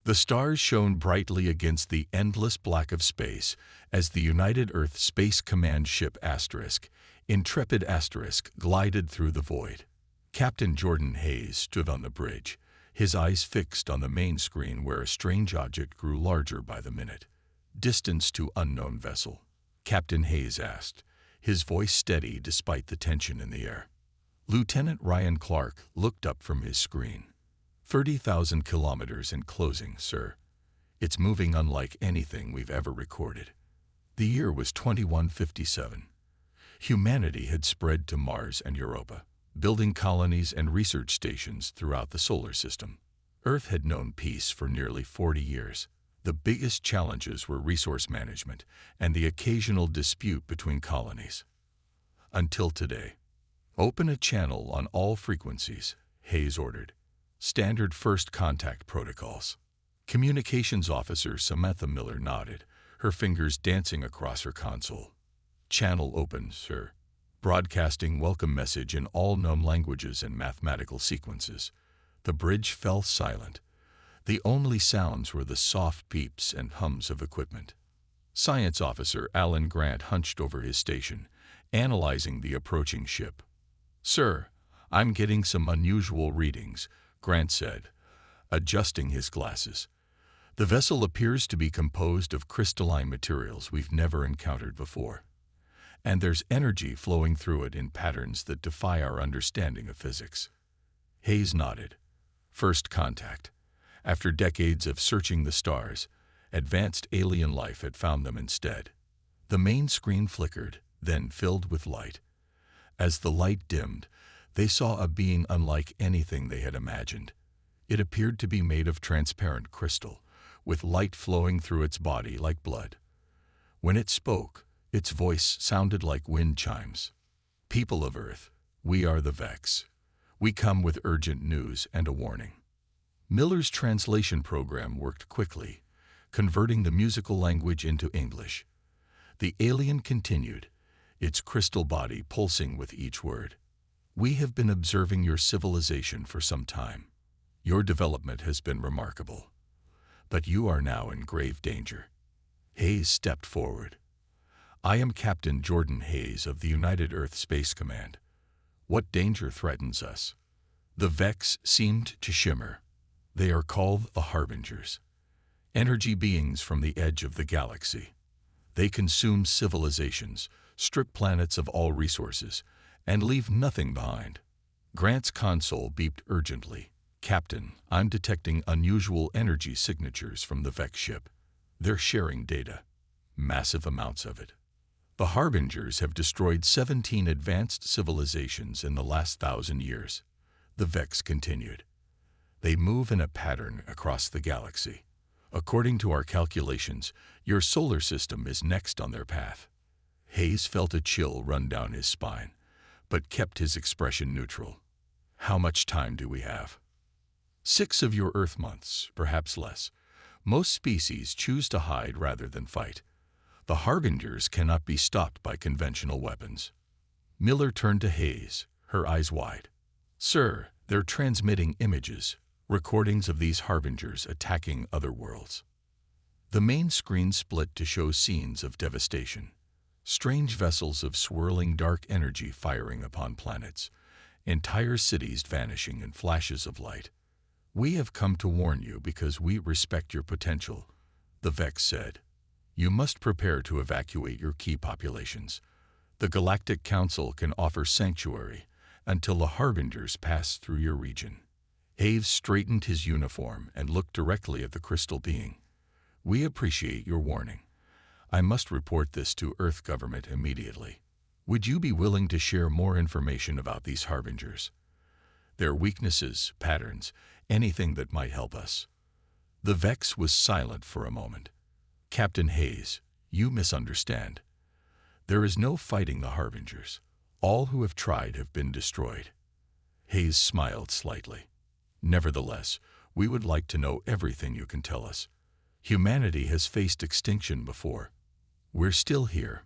The stars shone brightly against the endless black of space as the United Earth Space Command ship Intrepid glided through the void. Captain Jordan Hayes stood on the bridge, his eyes fixed on the main screen where a strange object grew larger by the minute. "Distance to unknown vessel," Captain Hayes asked, his voice steady despite the tension in the air. Lieutenant Ryan Clark looked up from his screen. 30,000 kilometers and closing, sir. It's moving unlike anything we've ever recorded. The year was 2157. Humanity had spread to Mars and Europa, building colonies and research stations throughout the solar system. Earth had known peace for nearly 40 years. The biggest challenges were resource management and the occasional dispute between colonies. Until today. "Open a channel on all frequencies," Hayes ordered. "Standard first contact protocols." Communications Officer Samantha Miller nodded, her fingers dancing across her console. "Channel open, sir. Broadcasting welcome message in all known languages and mathematical sequences." The bridge fell silent. The only sounds were the soft beeps and hums of equipment. Science Officer Alan Grant hunched over his station, analyzing the approaching ship. "Sir, I'm getting some unusual readings," Grant said, adjusting his glasses. "The vessel appears to be composed of crystalline materials we've never encountered before. And there's energy flowing through it in patterns that defy our understanding of physics." Hayes nodded. First contact. After decades of searching the stars, advanced alien life had found them instead. The main screen flickered, then filled with light. As the light dimmed, they saw a being unlike anything they had imagined. It appeared to be made of transparent crystal, with light flowing through its body like blood. When it spoke, its voice sounded like wind chimes. "People of Earth, we are the Vex. We come with urgent news and a warning." Miller's translation program worked quickly, converting the musical language into English. The alien continued, its crystal body pulsing with each word. "We have been observing your civilization for some time. Your development has been remarkable. But you are now in grave danger." Hayes stepped forward. "I am Captain Jordan Hayes of the United Earth Space Command. What danger threatens us?" The Vex seemed to shimmer. "They are called the Harbingers. Energy beings from the edge of the galaxy. They consume civilizations, strip planets of all resources, and leave nothing behind." Grant's console beeped urgently. "Captain, I'm detecting unusual energy signatures from the Vex ship. They're sharing data. Massive amounts of it. The Harbingers have destroyed 17 advanced civilizations in the last 1,000 years." The Vex continued. "They move in a pattern across the galaxy. According to our calculations, your solar system is next on their path." Hayes felt a chill run down his spine, but kept his expression neutral. "How much time do we have?" 6 of your Earth months, perhaps less. Most species choose to hide rather than fight. The Harbingers cannot be stopped by conventional weapons." Miller turned to Hayes, her eyes wide. "Sir, they're transmitting images, recordings of these Harbingers attacking other worlds." The main screen split to show scenes of devastation. Strange vessels of swirling dark energy firing upon planets, entire cities vanishing in flashes of light. "We have come to warn you because we respect your potential," the Vex said. "You must prepare to evacuate your key populations. The Galactic Council can offer sanctuary until the Harbingers pass through your region." Hayes straightened his uniform and looked directly at the crystal being. "We appreciate your warning. I must report this to Earth government immediately. Would you be willing to share more information about these Harbingers? Their weaknesses, patterns, anything that might help us?" The Vex was silent for a moment. "Captain Hayes, you misunderstand. There is no fighting the Harbingers. All who have tried have been destroyed." Hayes smiled slightly. "Nevertheless, we would like to know everything you can tell us. Humanity has faced extinction before. We're still here."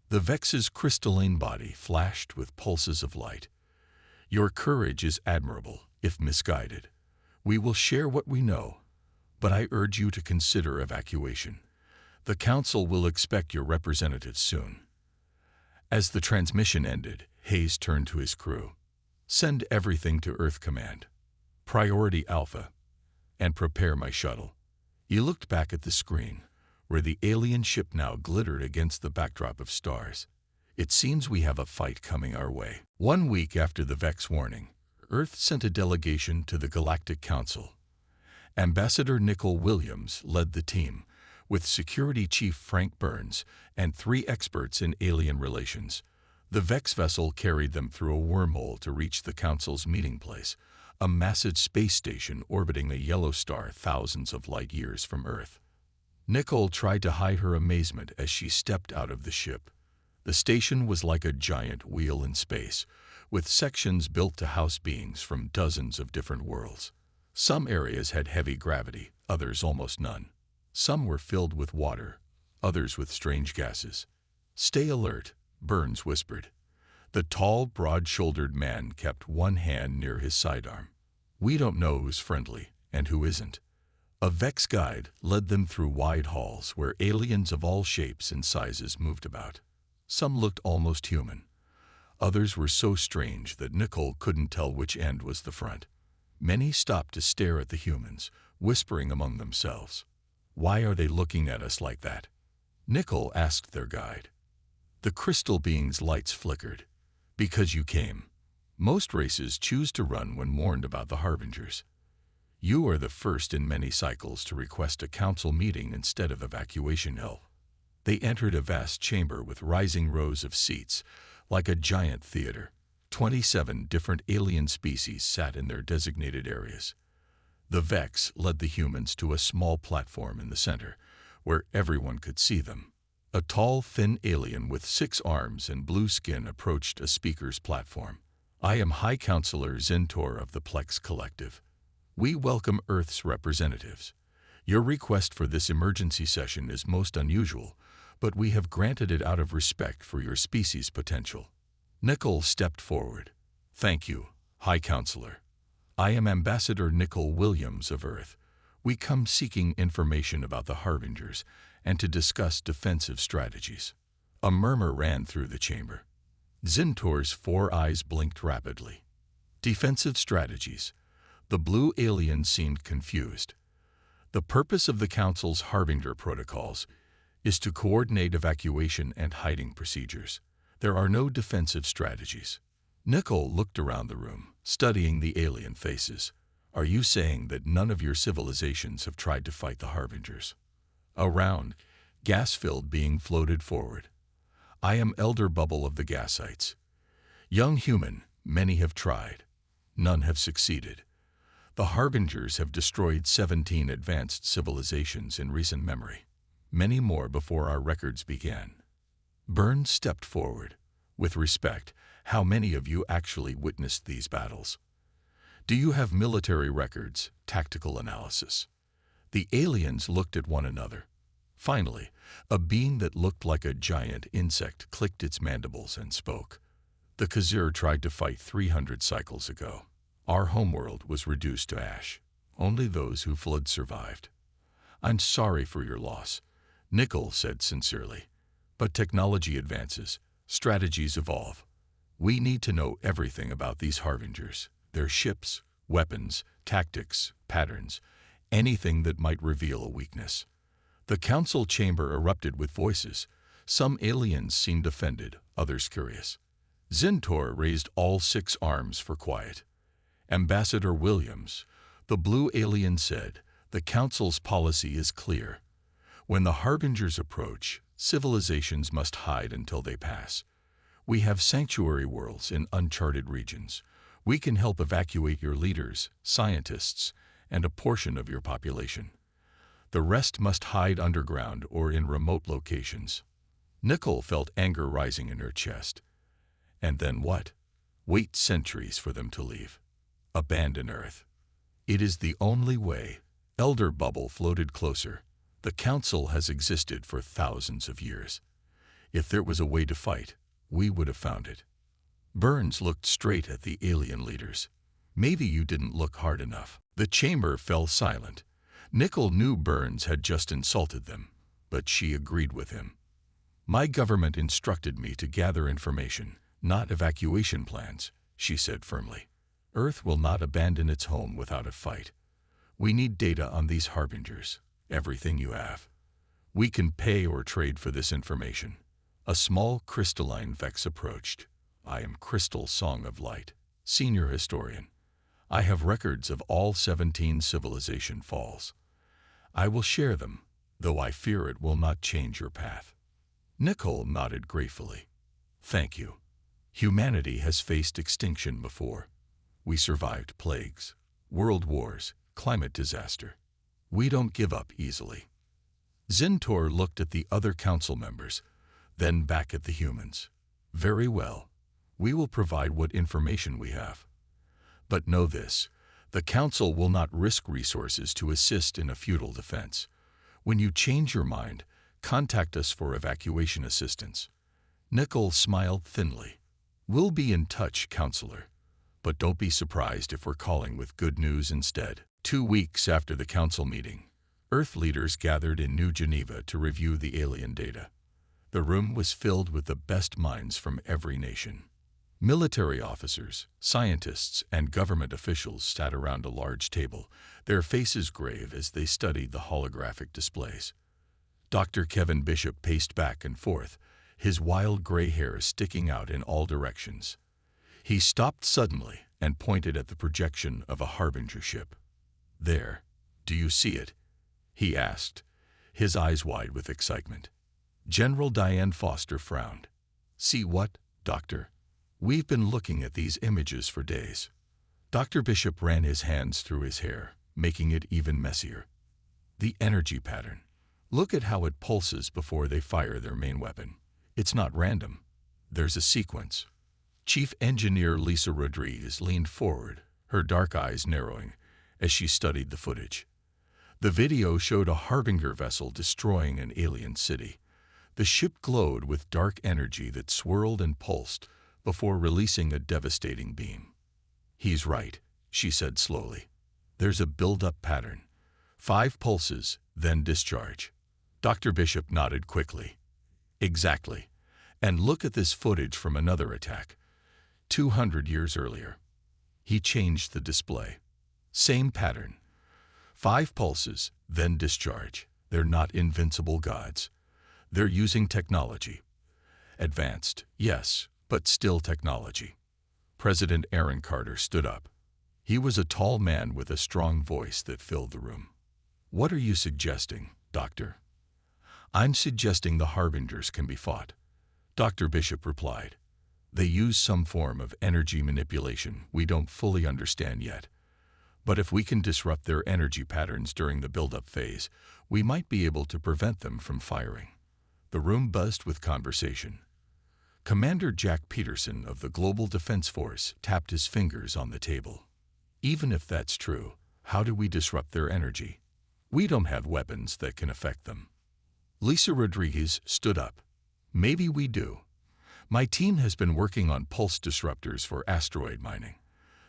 The Vex's crystalline body flashed with pulses of light. "Your courage is admirable, if misguided. We will share what we know. but I urge you to consider evacuation. The Council will expect your representatives soon." As the transmission ended, Hayes turned to his crew. "Send everything to Earth Command. Priority Alpha. And prepare my shuttle." He looked back at the screen, where the alien ship now glittered against the backdrop of stars. "It seems we have a fight coming our way." 1 week after the Vex warning, Earth sent a delegation to the Galactic Council. Ambassador Nicol Williams led the team, with Security Chief Frank Burns and 3 experts in alien relations. The Vex vessel carried them through a wormhole to reach the Council's meeting place, a massive space station orbiting a yellow star thousands of light years from Earth. Nicol tried to hide her amazement as she stepped out of the ship. The station was like a giant wheel in space, with sections built to house beings from dozens of different worlds. Some areas had heavy gravity, others almost none. Some were filled with water, others with strange gases. "Stay alert," Burns whispered. The tall, broad-shouldered man kept one hand near his sidearm. "We don't know who's friendly and who isn't." A Vex guide led them through wide halls where aliens of all shapes and sizes moved about. Some looked almost human. Others were so strange that Nicol couldn't tell which end was the front. Many stopped to stare at the humans, whispering among themselves. "Why are they looking at us like that?" Nicol asked their guide. The crystal being's lights flickered. "Because you came. Most races choose to run when warned about the Harbingers. You are the first in many cycles to request a council meeting instead of evacuation help." They entered a vast chamber with rising rows of seats, like a giant theater. 27 different alien species sat in their designated areas. The Vex led the humans to a small platform in the center, where everyone could see them. A tall, thin alien with 6 arms and blue skin approached a speaker's platform. "I am High Counselor Zintor of the Plex Collective. We welcome Earth's representatives. Your request for this emergency session is most unusual, but we have granted it out of respect for your species' potential." Nicol stepped forward. "Thank you, High Counselor. I am Ambassador Nicol Williams of Earth. We come seeking information about the Harbingers and to discuss defensive strategies." A murmur ran through the chamber. Zintor's 4 eyes blinked rapidly. "Defensive strategies." The blue alien seemed confused. "The purpose of the Council's Harbinger protocols is to coordinate evacuation and hiding procedures. There are no defensive strategies." Nicol looked around the room, studying the alien faces. "Are you saying that none of your civilizations have tried to fight the Harbingers?" A round, gas-filled being floated forward. "I am Elder Bubble of the Gasites. Young human, many have tried. None have succeeded. The Harbingers have destroyed 17 advanced civilizations in recent memory, many more before our records began." Burns stepped forward. "With respect, how many of you actually witnessed these battles? Do you have military records, tactical analysis?" The aliens looked at one another. Finally, a being that looked like a giant insect clicked its mandibles and spoke. "The Khazir tried to fight 300 cycles ago. Our homeworld was reduced to ash. Only those who fled survived." "I'm sorry for your loss," Nicol said sincerely. "But technology advances, strategies evolve. We need to know everything about these Harbingers, their ships, weapons, tactics, patterns, anything that might reveal a weakness." The council chamber erupted with voices. Some aliens seemed offended, others curious. Zintor raised all 6 arms for quiet. "Ambassador Williams," the blue alien said, "the council's policy is clear. When the Harbingers approach, civilizations must hide until they pass. We have sanctuary worlds in uncharted regions. We can help evacuate your leaders, scientists, and a portion of your population. The rest must hide underground or in remote locations." Nicol felt anger rising in her chest. "And then what? Wait centuries for them to leave. Abandon Earth. It is the only way." Elder Bubble floated closer. "The Council has existed for thousands of years. If there was a way to fight, we would have found it." Burns looked straight at the alien leaders. "Maybe you didn't look hard enough." The chamber fell silent. Nickel knew Burns had just insulted them, but she agreed with him. "My government instructed me to gather information, not evacuation plans," she said firmly. "Earth will not abandon its home without a fight. We need data on these harbingers, everything you have. We can pay or trade for this information." A small crystalline Vex approached. "I am Crystal Song of Light, senior historian. I have records of all 17 civilization falls. I will share them, though I fear it will not change your path." Nicole nodded gratefully. "Thank you. Humanity has faced extinction before. We survived plagues, world wars, climate disaster. We don't give up easily." Zintor looked at the other council members, then back at the humans. "Very well. We will provide what information we have. But know this, the council will not risk resources to assist in a futile defense. When you change your mind, contact us for evacuation assistance." Nicole smiled thinly. "We'll be in touch, counselor. But don't be surprised if we're calling with good news instead." 2 weeks after the council meeting, Earth leaders gathered in New Geneva to review the alien data. The room was filled with the best minds from every nation. Military officers, scientists, and government officials sat around a large table, their faces grave as they studied the holographic displays. Dr. Kevin Bishop paced back and forth, his wild gray hair sticking out in all directions. He stopped suddenly and pointed at the projection of a harbinger ship. "There, do you see it?" he asked, his eyes wide with excitement. General Diane Foster frowned. "See what, Doctor? We've been looking at these images for days." Dr. Bishop ran his hands through his hair, making it even messier. "The energy pattern. Look at how it pulses before they fire their main weapon. It's not random. There's a sequence." Chief Engineer Lisa Rodriguez leaned forward, her dark eyes narrowing, as she studied the footage. The video showed a harbinger vessel destroying an alien city. The ship glowed with dark energy that swirled and pulsed before releasing a devastating beam. "He's right," she said slowly. "There's a build-up pattern. 5 pulses, then discharge." Dr. Bishop nodded quickly. "Exactly. And look at this footage from another attack, 200 years earlier." He changed the display. "Same pattern. 5 pulses, then discharge. They're not invincible gods. They're using technology. Advanced, yes, but still technology." President Aaron Carter stood up. He was a tall man with a strong voice that filled the room. "What are you suggesting, Doctor?" "I'm suggesting the harbingers can be fought," Dr. Bishop replied. "They use some form of energy manipulation we don't fully understand yet. But if we can disrupt their energy patterns during the build-up phase, we might be able to prevent them from firing." The room buzzed with conversation. Commander Jack Peterson of the Global Defense Force tapped his fingers on the table. "Even if that's true, how do we disrupt their energy? We don't have weapons that can affect them." Lisa Rodriguez stood up. "Maybe we do. My team has been working on pulse disruptors for asteroid mining.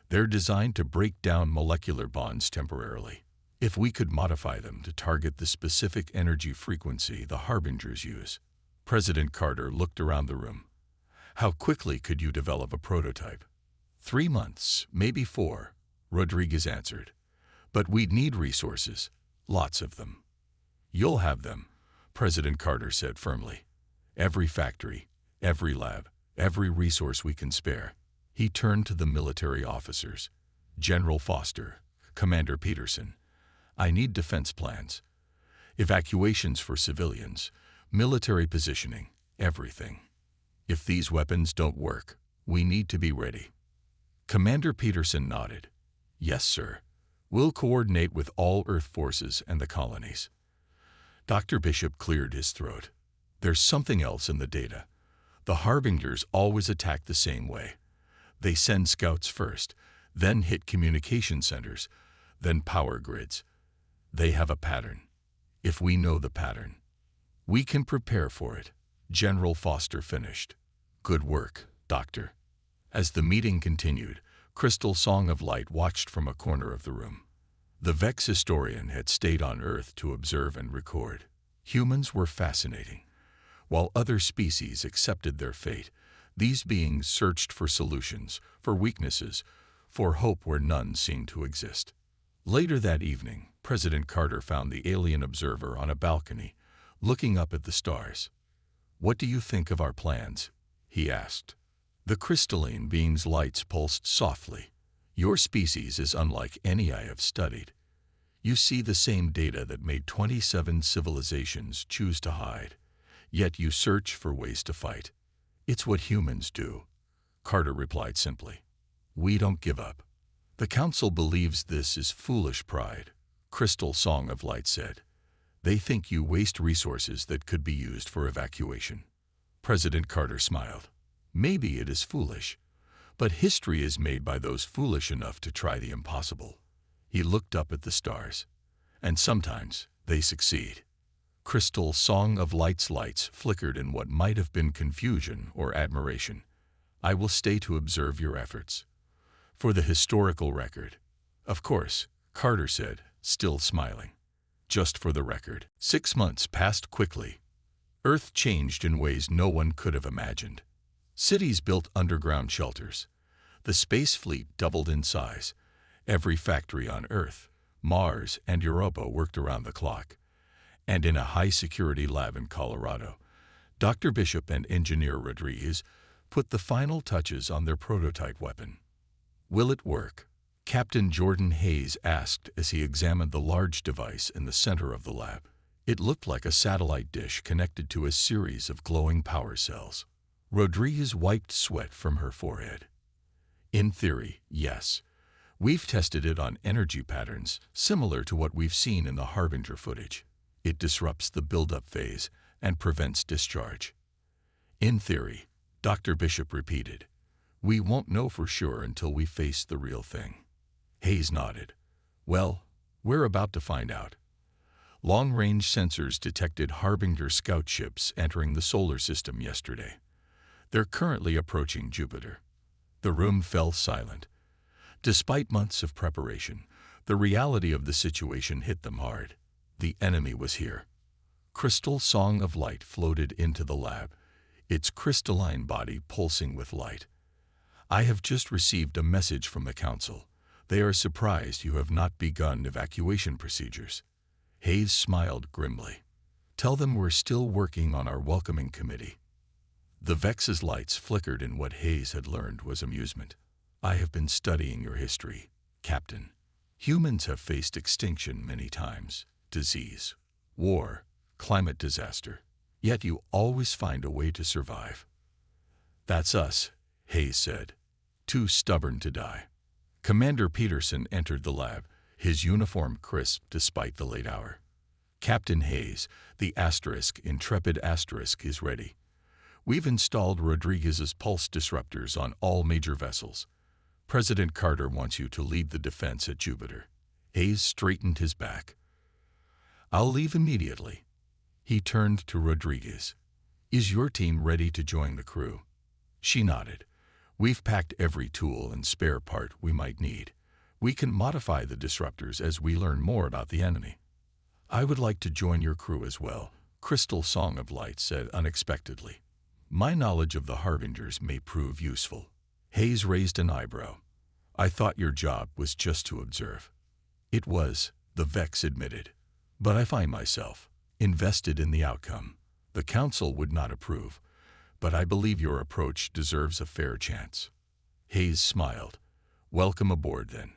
They're designed to break down molecular bonds temporarily. If we could modify them to target the specific energy frequency the harbingers use." President Carter looked around the room. "How quickly could you develop a prototype?" 3 months, maybe 4, Rodriguez answered. "But we'd need resources, lots of them." "You'll have them," President Carter said firmly. "Every factory, every lab, every resource we can spare." He turned to the military officers. "General Foster, Commander Peterson, I need defense plans. Evacuations for civilians, military positioning, everything. If these weapons don't work, we need to be ready." Commander Peterson nodded. "Yes, sir. We'll coordinate with all Earth forces and the colonies." Dr. Bishop cleared his throat. "There's something else in the data. The harbingers always attack the same way. They send scouts first, then hit communication centers, then power grids. They have a pattern. If we know the pattern, we can prepare for it." General Foster finished. "Good work, Doctor." As the meeting continued, Crystal Song of Light watched from a corner of the room. The Vex historian had stayed on Earth to observe and record. Humans were fascinating. While other species accepted their fate, these beings searched for solutions, for weaknesses, for hope where none seemed to exist. Later that evening, President Carter found the alien observer on a balcony, looking up at the stars. "What do you think of our plans?" he asked. The crystalline being's lights pulsed softly. "Your species is unlike any I have studied. You see the same data that made 27 civilizations choose to hide, yet you search for ways to fight. It's what humans do," Carter replied simply. "We don't give up." "The Council believes this is foolish pride," Crystal Song of Light said. "They think you waste resources that could be used for evacuation." President Carter smiled. "Maybe it is foolish, but history is made by those foolish enough to try the impossible." He looked up at the stars. "And sometimes they succeed." Crystal Song of Light's lights flickered in what might have been confusion or admiration. "I will stay to observe your efforts. For the historical record." "Of course," Carter said, still smiling. "Just for the record." 6 months passed quickly. Earth changed in ways no one could have imagined. Cities built underground shelters. The space fleet doubled in size. Every factory on Earth, Mars, and Europa worked around the clock. And in a high-security lab in Colorado, Dr. Bishop and Engineer Rodriguez put the final touches on their prototype weapon. "Will it work?" Captain Jordan Hayes asked as he examined the large device in the center of the lab. It looked like a satellite dish connected to a series of glowing power cells. Rodriguez wiped sweat from her forehead. "In theory, yes. We've tested it on energy patterns similar to what we've seen in the Harbinger footage. It disrupts the buildup phase and prevents discharge." "In theory," Dr. Bishop repeated. "We won't know for sure until we face the real thing." Hayes nodded. "Well, we're about to find out." Long-range sensors detected Harbinger scout ships entering the solar system yesterday. They're currently approaching Jupiter. The room fell silent. Despite months of preparation, the reality of the situation hit them hard. The enemy was here. Crystal Song of Light floated into the lab, its crystalline body pulsing with light. "I have just received a message from the Council. They are surprised you have not begun evacuation procedures." Hayes smiled grimly. "Tell them we're still working on our welcoming committee." The Vex's lights flickered in what Hayes had learned was amusement. "I have been studying your history, Captain. Humans have faced extinction many times, disease, war, climate disaster. Yet you always find a way to survive." "That's us," Hayes said. "Too stubborn to die." Commander Peterson entered the lab, his uniform crisp despite the late hour. "Captain Hayes, the Intrepid Asterisk is ready. We've installed Rodriguez's pulse disruptors on all major vessels. President Carter wants you to lead the defense at Jupiter." Hayes straightened his back. "I'll leave immediately." He turned to Rodriguez. "Is your team ready to join the crew?" She nodded. "We've packed every tool and spare part we might need. We can modify the disruptors as we learn more about the enemy." "I would like to join your crew as well," Crystal Song of Light said unexpectedly. "My knowledge of the Harbingers may prove useful." Hayes raised an eyebrow. "I thought your job was just to observe." "It was," the Vex admitted. "But I find myself invested in the outcome. The Council would not approve, but I believe your approach deserves a fair chance." Hayes smiled. "Welcome aboard, then."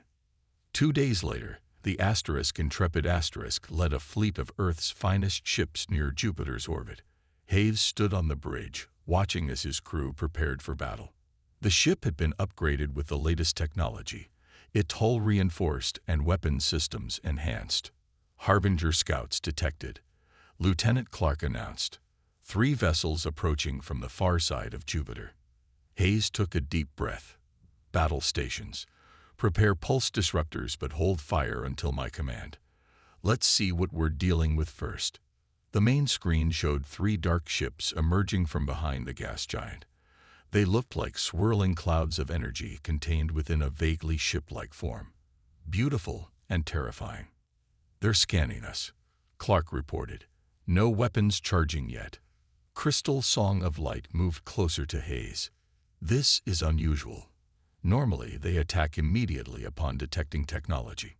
2 days later, the Intrepid Asterisk led a fleet of Earth's finest ships near Jupiter's orbit. Hayes stood on the bridge, watching as his crew prepared for battle. The ship had been upgraded with the latest technology, its hull reinforced and weapon systems enhanced. Harbinger scouts detected. Lieutenant Clark announced, 3 vessels approaching from the far side of Jupiter. Hayes took a deep breath. "Battle stations. Prepare pulse disruptors but hold fire until my command. Let's see what we're dealing with first." The main screen showed 3 dark ships emerging from behind the gas giant. They looked like swirling clouds of energy contained within a vaguely ship-like form. "Beautiful," and terrifying. "They're scanning us," Clark reported. "No weapons charging yet." Crystal Song of Light moved closer to Hayes. "This is unusual. Normally, they attack immediately upon detecting technology."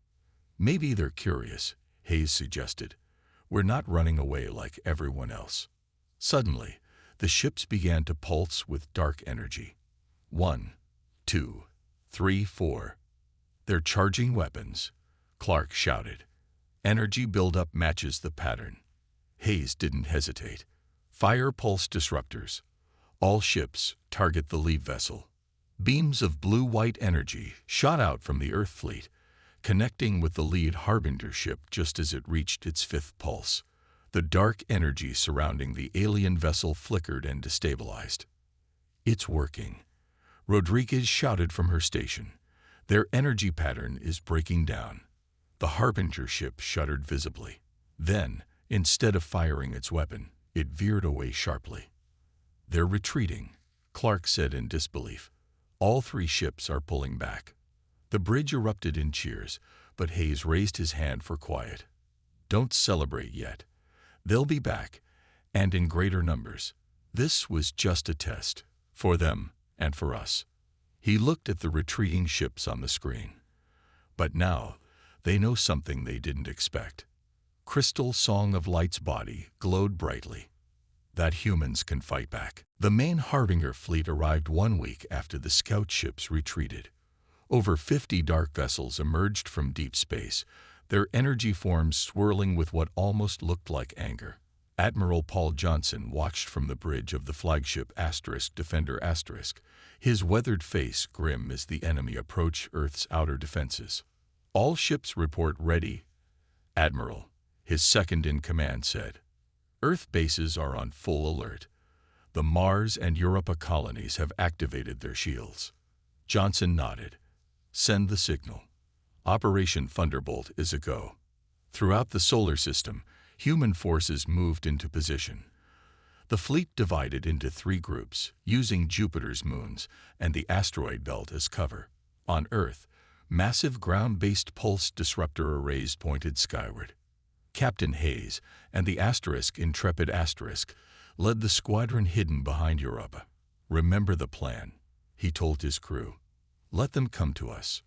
"Maybe they're curious," Hayes suggested. "We're not running away like everyone else." Suddenly, the ships began to pulse with dark energy. 1, 2, 3, 4. "They're charging weapons," Clark shouted. "Energy buildup matches the pattern." Hayes didn't hesitate. "Fire pulse disruptors. All ships, target the lead vessel." Beams of blue-white energy shot out from the Earth fleet, connecting with the lead Harbinger ship just as it reached its fifth pulse. The dark energy surrounding the alien vessel flickered and destabilized. "It's working," Rodriguez shouted from her station. "Their energy pattern is breaking down." The Harbinger ship shuddered visibly. Then, instead of firing its weapon, it veered away sharply. "They're retreating," Clark said in disbelief. "All three ships are pulling back." The bridge erupted in cheers, but Hayes raised his hand for quiet. "Don't celebrate yet. They'll be back, and in greater numbers. This was just a test, for them and for us." He looked at the retreating ships on the screen. "But now, they know something they didn't expect." Crystal Song of Light's body glowed brightly. "That humans can fight back." The main Harbinger fleet arrived 1 week after the scout ships retreated. Over 50 dark vessels emerged from deep space, their energy forms swirling with what almost looked like anger. Admiral Paul Johnson watched from the bridge of the flagship Defender *, his weathered face grim as the enemy approached Earth's outer defenses. "All ships report ready, Admiral," his second-in-command said. "Earth bases are on full alert. The Mars and Europa colonies have activated their shields." Johnson nodded. "Send the signal. Operation Thunderbolt is a go." Throughout the solar system, human forces moved into position. The fleet divided into 3 groups, using Jupiter's moons and the asteroid belt as cover. On Earth, massive ground-based pulse disruptor arrays pointed skyward. Captain Hayes and the Intrepid led the squadron hidden behind Europa. "Remember the plan," he told his crew. "Let them come to us.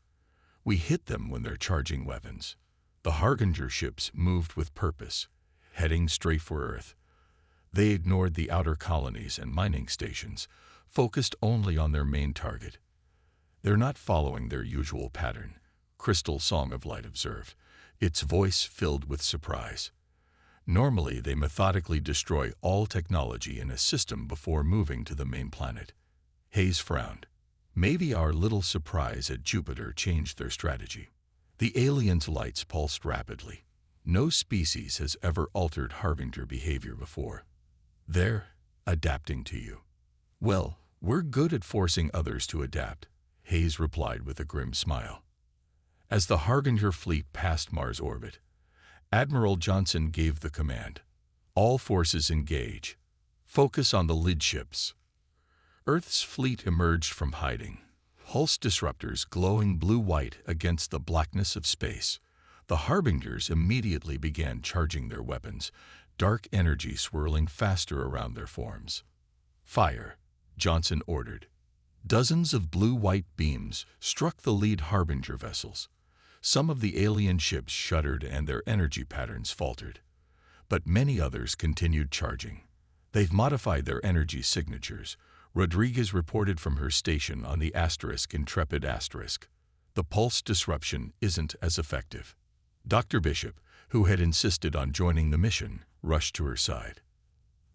We hit them when they're charging weapons." The Harbinger ships moved with purpose, heading straight for Earth. They ignored the outer colonies and mining stations, focused only on their main target. "They're not following their usual pattern," Crystal Song of Light observed, its voice filled with surprise. "Normally, they methodically destroy all technology in a system before moving to the main planet." Hayes frowned. "Maybe our little surprise at Jupiter changed their strategy." The aliens' lights pulsed rapidly. No species has ever altered Harbinger behavior before. "They're adapting to you." "Well, we're good at forcing others to adapt," Hayes replied with a grim smile. As the Harbinger fleet passed Mars orbit, Admiral Johnson gave the command. "All forces engage. Focus on the lid ships." Earth's fleet emerged from hiding, pulse disruptors glowing blue-white against the blackness of space. The Harbingers immediately began charging their weapons, dark energy swirling faster around their forms. "Fire," Johnson ordered. Dozens of blue-white beams struck the lead Harbinger vessels. Some of the alien ships shuddered and their energy patterns faltered. But many others continued charging. "They've modified their energy signatures," Rodriguez reported from her station on the Intrepid *. "The pulse disruption isn't as effective." Dr. Bishop, who had insisted on joining the mission, rushed to her side.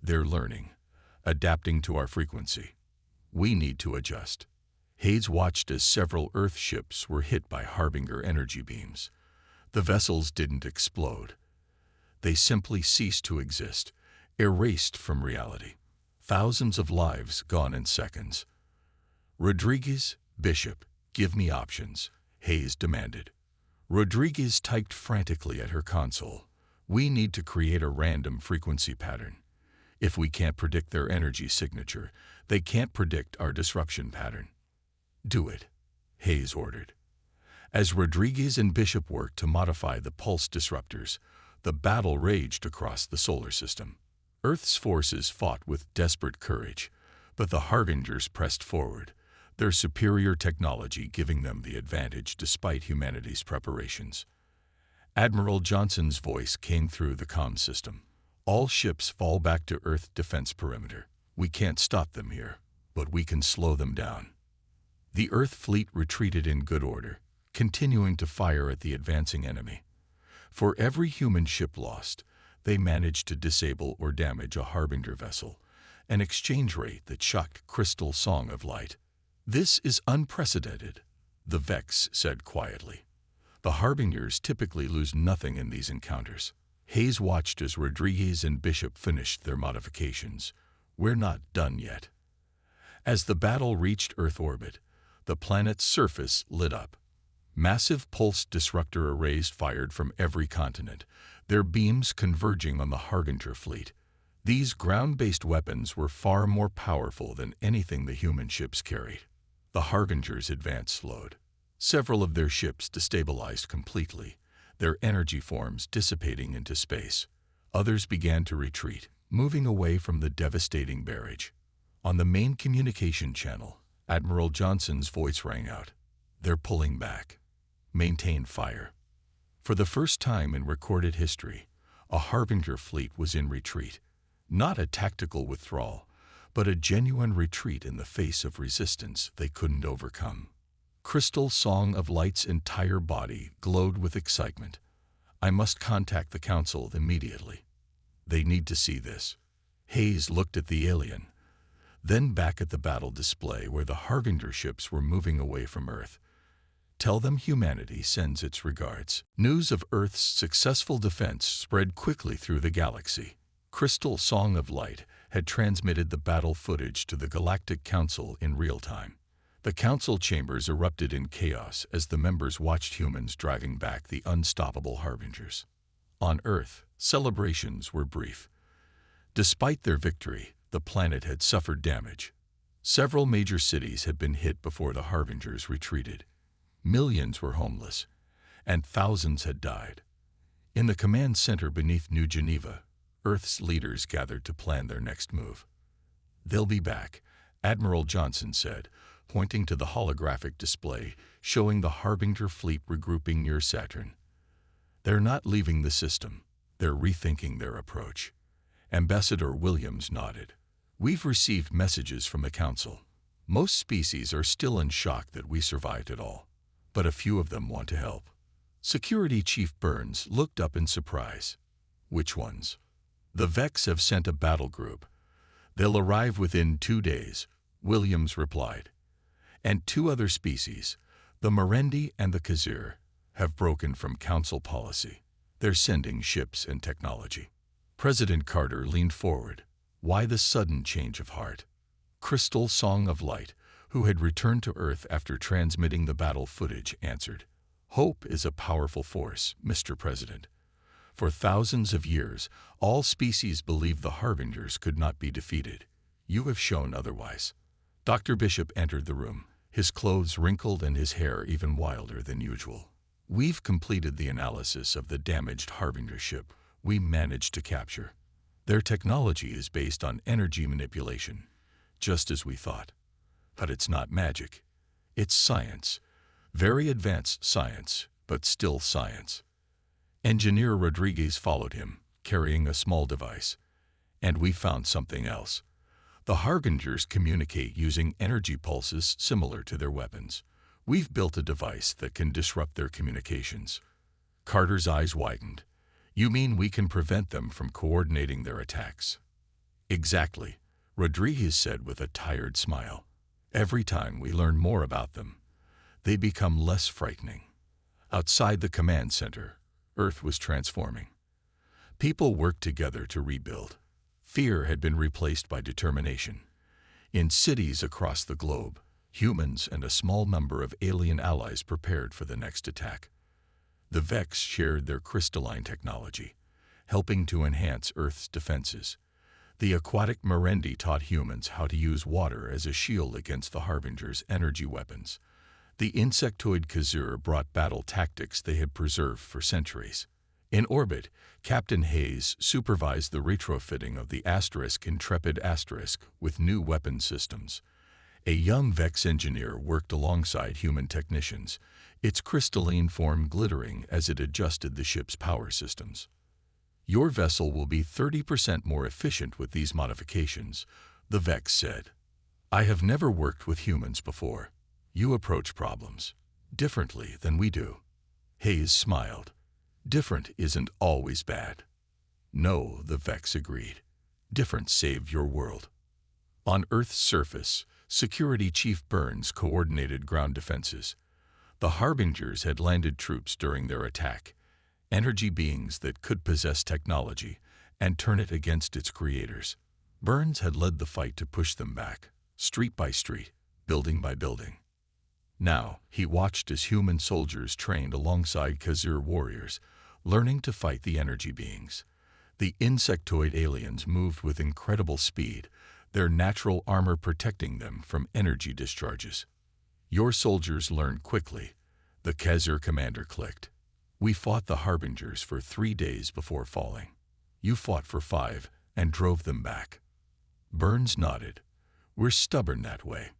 "They're learning, adapting to our frequency. We need to adjust." Hayes watched as several Earth ships were hit by Harbinger energy beams. The vessels didn't explode. They simply ceased to exist, erased from reality. Thousands of lives gone in seconds. "Rodriguez, Bishop, give me options," Hayes demanded. Rodriguez typed frantically at her console. "We need to create a random frequency pattern. If we can't predict their energy signature, they can't predict our disruption pattern." "Do it," Hayes ordered. As Rodriguez and Bishop worked to modify the pulse disruptors, the battle raged across the solar system. Earth's forces fought with desperate courage, but the Harbingers pressed forward, their superior technology giving them the advantage despite humanity's preparations. Admiral Johnson's voice came through the comm system. All ships fall back to Earth defense perimeter. We can't stop them here, but we can slow them down. The Earth fleet retreated in good order, continuing to fire at the advancing enemy. For every human ship lost, they managed to disable or damage a Harbinger vessel, an exchange rate that shocked Crystal Song of Light. "This is unprecedented," the Vex said quietly. The Harbingers typically lose nothing in these encounters. Hayes watched as Rodriguez and Bishop finished their modifications. "We're not done yet." As the battle reached Earth orbit, the planet's surface lit up. Massive pulse disruptor arrays fired from every continent, their beams converging on the Harbinger fleet. These ground-based weapons were far more powerful than anything the human ships carried. The Harbingers' advance slowed. Several of their ships destabilized completely, their energy forms dissipating into space. Others began to retreat, moving away from the devastating barrage. On the main communication channel, Admiral Johnson's voice rang out. "They're pulling back. Maintain fire." For the first time in recorded history, a Harbinger fleet was in retreat. Not a tactical withdrawal, but a genuine retreat in the face of resistance they couldn't overcome. Crystal Song of Light's entire body glowed with excitement. "I must contact the Council immediately. They need to see this." Hayes looked at the alien, then back at the battle display where the Harbinger ships were moving away from Earth. "Tell them humanity sends its regards." News of Earth's successful defense spread quickly through the galaxy. Crystal Song of Light had transmitted the battle footage to the Galactic Council in real time. The council chambers erupted in chaos as the members watched humans driving back the unstoppable Harbingers. On Earth, celebrations were brief. Despite their victory, the planet had suffered damage. Several major cities had been hit before the Harbingers retreated. Millions were homeless, and thousands had died. In the command center beneath New Geneva, Earth's leaders gathered to plan their next move. "They'll be back," Admiral Johnson said, pointing to the holographic display showing the Harbinger fleet regrouping near Saturn. "They're not leaving the system. They're rethinking their approach." Ambassador Williams nodded. "We've received messages from the Council. Most species are still in shock that we survived at all, but a few of them want to help." Security Chief Burns looked up in surprise. "Which ones?" "The Vex have sent a battle group. They'll arrive within 2 days," Williams replied. "And 2 other species, the Merendi and the Khazir, have broken from Council policy. They're sending ships and technology." President Carter leaned forward. "Why the sudden change of heart?" Crystal Song of Light, who had returned to Earth after transmitting the battle footage, answered. "Hope is a powerful force, Mr. President. For thousands of years, all species believed the Harbingers could not be defeated. You have shown otherwise." Dr. Bishop entered the room, his clothes wrinkled and his hair even wilder than usual. "We've completed the analysis of the damaged Harbinger ship we managed to capture. Their technology is based on energy manipulation, just as we thought. But it's not magic. It's science. Very advanced science, but still science." Engineer Rodriguez followed him, carrying a small device. "And we found something else. The Harbingers communicate using energy pulses similar to their weapons. We've built a device that can disrupt their communications." Carter's eyes widened. "You mean we can prevent them from coordinating their attacks?" "Exactly," Rodriguez said with a tired smile. "Every time we learn more about them, they become less frightening." Outside the command center, Earth was transforming. People worked together to rebuild. Fear had been replaced by determination. In cities across the globe, humans and a small number of alien allies prepared for the next attack. The Vex shared their crystalline technology, helping to enhance Earth's defenses. The aquatic Merendi taught humans how to use water as a shield against the Harbinger's energy weapons. The insectoid Khazur brought battle tactics they had preserved for centuries. In orbit, Captain Hayes supervised the retrofitting of the Intrepid with new weapon systems. A young Vex engineer worked alongside human technicians, its crystalline form glittering as it adjusted the ship's power systems. "Your vessel will be 30% more efficient with these modifications," the Vex said. "I have never worked with humans before. You approach problems differently than we do." Hayes smiled. "Different isn't always bad." "No," the Vex agreed. "Different saved your world." On Earth's surface, Security Chief Burns coordinated ground defenses. The Harbingers had landed troops during their attack, energy beings that could possess technology and turn it against its creators. Burns had led the fight to push them back, street by street, building by building. Now, he watched as human soldiers trained alongside Khazur warriors, learning to fight the energy beings. The insectoid aliens moved with incredible speed, their natural armor protecting them from energy discharges. "Your soldiers learned quickly," the Khazur commander clicked. "We fought the Harbingers for 3 days before falling. You fought for 5 and drove them back." Burns nodded. "We're stubborn that way."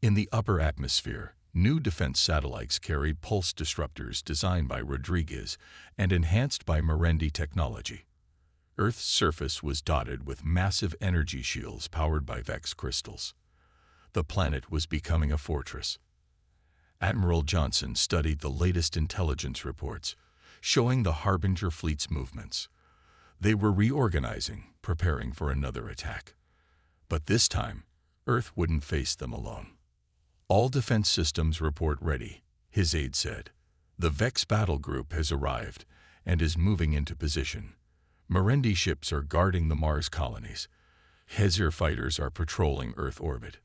In the upper atmosphere, new defense satellites carried pulse disruptors designed by Rodriguez and enhanced by Merendi technology. Earth's surface was dotted with massive energy shields powered by Vex crystals. The planet was becoming a fortress. Admiral Johnson studied the latest intelligence reports, showing the Harbinger fleet's movements. They were reorganizing, preparing for another attack. But this time, Earth wouldn't face them alone. "All defense systems report ready," his aide said. "The Vex battle group has arrived and is moving into position. Merendi ships are guarding the Mars colonies. Khazur fighters are patrolling Earth orbit."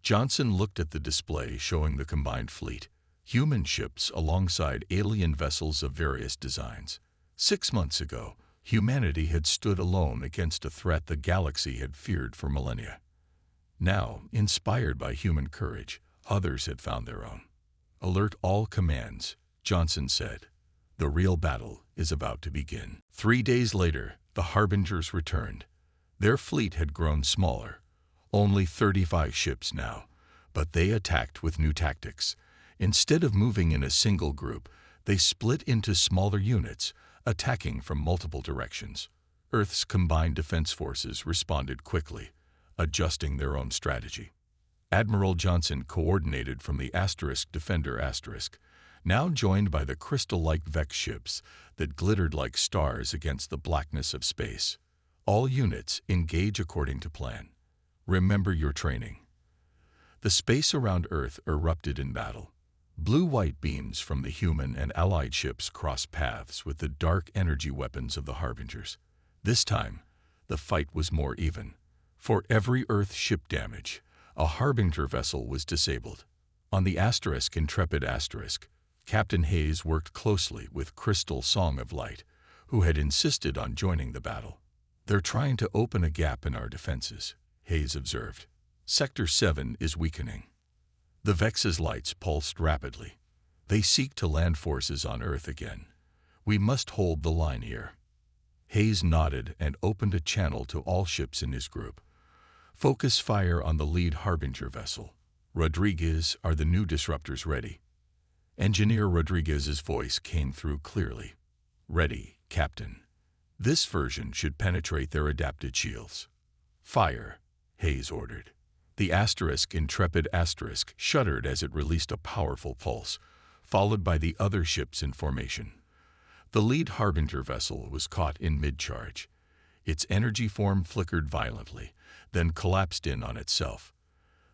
Johnson looked at the display showing the combined fleet, human ships alongside alien vessels of various designs. 6 months ago, humanity had stood alone against a threat the galaxy had feared for millennia. Now, inspired by human courage, others had found their own. "Alert all commands," Johnson said. "The real battle is about to begin." 3 days later, the Harbingers returned. Their fleet had grown smaller, only 35 ships now, but they attacked with new tactics. Instead of moving in a single group, they split into smaller units, attacking from multiple directions. Earth's combined defense forces responded quickly, adjusting their own strategy. Admiral Johnson coordinated from the Defender now joined by the crystal-like Vex ships that glittered like stars against the blackness of space. "All units engage according to plan. Remember your training." The space around Earth erupted in battle. Blue-white beams from the human and allied ships crossed paths with the dark energy weapons of the Harbingers. This time, the fight was more even. For every Earth ship damage, a Harbinger vessel was disabled. On the Intrepid Captain Hayes worked closely with Crystal Song of Light, who had insisted on joining the battle. "They're trying to open a gap in our defenses," Hayes observed. "Sector 7 is weakening." The Vex's lights pulsed rapidly. "They seek to land forces on Earth again. We must hold the line here." Hayes nodded and opened a channel to all ships in his group. "Focus fire on the lead Harbinger vessel. Rodriguez, are the new disruptors ready?" Engineer Rodriguez's voice came through clearly. "Ready, Captain. This version should penetrate their adapted shields." "Fire," Hayes ordered. The Intrepid shuddered as it released a powerful pulse, followed by the other ships in formation. The lead Harbinger vessel was caught in mid-charge. Its energy form flickered violently, then collapsed in on itself.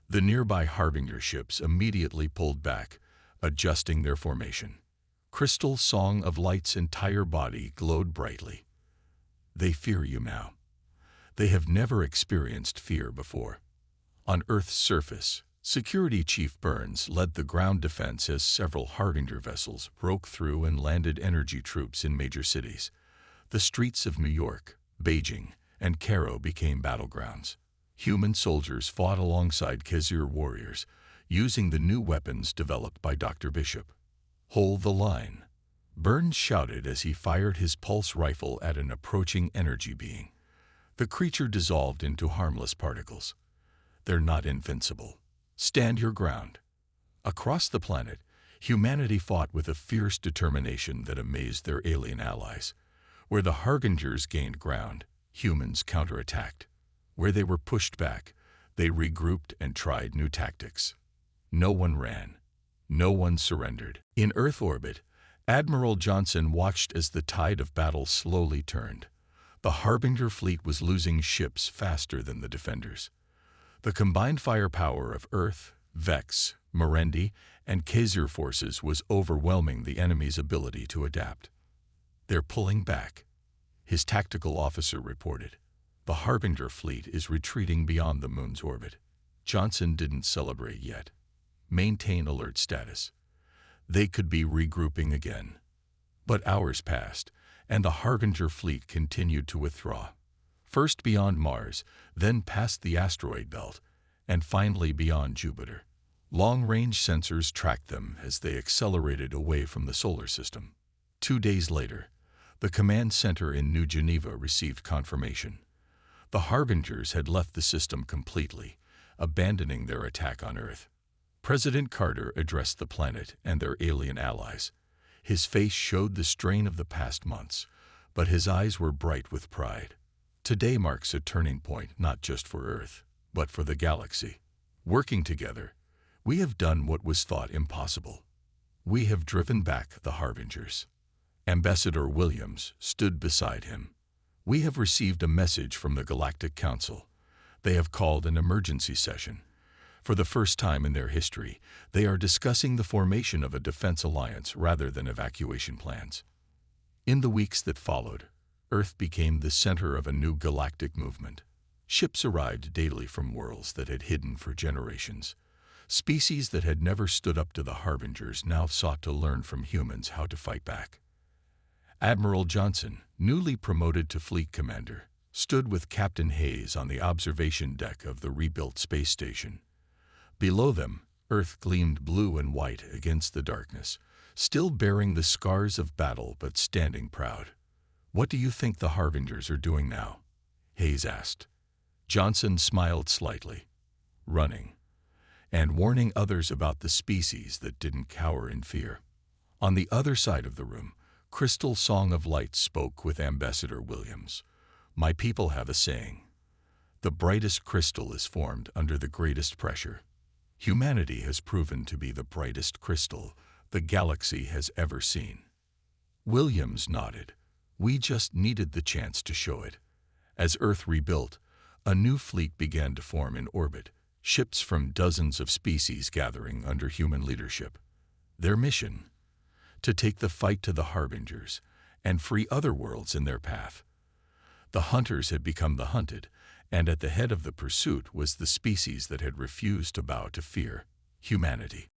The nearby Harbinger ships immediately pulled back, adjusting their formation. Crystal Song of Light's entire body glowed brightly. "They fear you now. They have never experienced fear before." On Earth's surface, Security Chief Burns led the ground defense as several Harbinger vessels broke through and landed energy troops in major cities. The streets of New York, Beijing, and Cairo became battlegrounds. Human soldiers fought alongside Khazur warriors, using the new weapons developed by Dr. Bishop. "Hold the line," Burns shouted as he fired his pulse rifle at an approaching energy being. The creature dissolved into harmless particles. "They're not invincible. Stand your ground." Across the planet, humanity fought with a fierce determination that amazed their alien allies. Where the Harbingers gained ground, humans counterattacked. Where they were pushed back, they regrouped and tried new tactics. No one ran. No one surrendered. In Earth orbit, Admiral Johnson watched as the tide of battle slowly turned. The Harbinger fleet was losing ships faster than the defenders. The combined firepower of Earth, Vex, Merendi, and Kaiser forces was overwhelming the enemy's ability to adapt. "They're pulling back," his tactical officer reported. "The Harbinger fleet is retreating beyond the moon's orbit." Johnson didn't celebrate yet. Maintain alert status. They could be regrouping again. But hours passed, and the Harbinger fleet continued to withdraw. First beyond Mars, then past the asteroid belt, and finally beyond Jupiter. Long-range sensors tracked them as they accelerated away from the solar system. 2 days later, the command center in New Geneva received confirmation. The Harbingers had left the system completely, abandoning their attack on Earth. President Carter addressed the planet and their alien allies. His face showed the strain of the past months, but his eyes were bright with pride. "Today marks a turning point not just for Earth, but for the galaxy. Working together, we have done what was thought impossible. We have driven back the Harbingers." Ambassador Williams stood beside him. "We have received a message from the Galactic Council. They have called an emergency session. For the first time in their history, they are discussing the formation of a defense alliance rather than evacuation plans." In the weeks that followed, Earth became the center of a new galactic movement. Ships arrived daily from worlds that had hidden for generations. Species that had never stood up to the Harbingers now sought to learn from humans how to fight back. Admiral Johnson, newly promoted to fleet commander, stood with Captain Hayes on the observation deck of the rebuilt space station. Below them, Earth gleamed blue and white against the darkness, still bearing the scars of battle but standing proud. "What do you think the Harbingers are doing now?" Hayes asked. Johnson smiled slightly. "Running, and warning others about the species that didn't cower in fear." On the other side of the room, Crystal Song of Light spoke with Ambassador Williams. "My people have a saying. The brightest crystal is formed under the greatest pressure. Humanity has proven to be the brightest crystal the galaxy has ever seen." Williams nodded. "We just needed the chance to show it." As Earth rebuilt, a new fleet began to form in orbit, ships from dozens of species gathering under human leadership. Their mission? To take the fight to the Harbingers and free other worlds in their path. The hunters had become the hunted, and at the head of the pursuit was the species that had refused to bow to fear, humanity.